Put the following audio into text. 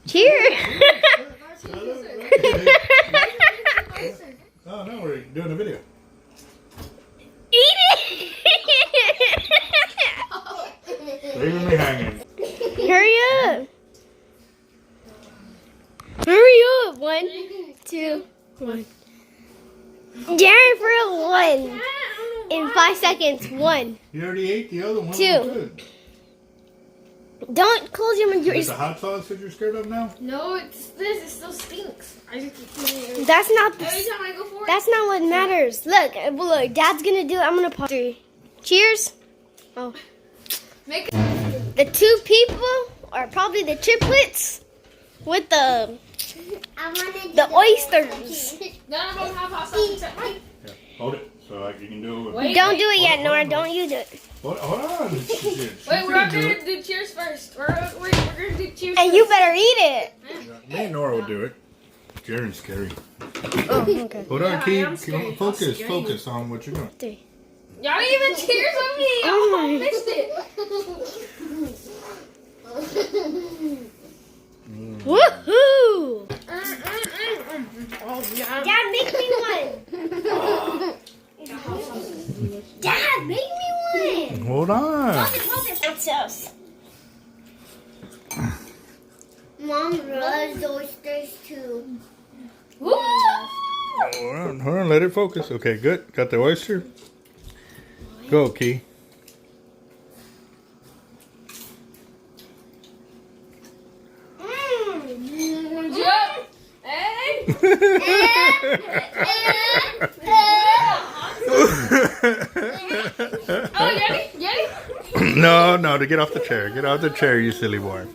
Cheers. Oh, no, we're doing a video. Eat it. Leaving me hanging. Hurry up. Hurry up. 1, 2, 1. Darren for a 1. In 5 seconds. 1. You already ate the other one. 2. Good. Don't close your mouth. Is it the hot sauce that you're scared of now? No, it's this. It still stinks. I just keep cleaning it. That's not Every time I go for it. That's not what matters. Look, Dad's gonna do it. I'm gonna pause. 3. Cheers. Oh. Make The 2 people are probably the triplets with the oysters. None of them have hot sauce except mine. Yeah. Hold it so you can do it. Wait. Don't do it yet, Nora. Don't you do it. Hold on. Wait, we're not gonna do cheers first. We're gonna do cheers. And you better eat it. Me and Nora will do it. Jaren's scary. Oh, okay. Hold on, Yeah, Keith. I'm scary. Focus on what you're doing. 3. Y'all didn't even cheers with me. Oh Y'all my. missed it. Woohoo! Oh, yeah. Dad, make me one. Dad, make me one. Hold on. That's us. Mom loves oysters too. Woo! Hold on. Let it focus. Okay, good. Got the oyster. Go, Key. Jump. Hey. Oh, Yeti? No, to get off the chair. Get off the chair, you silly boy.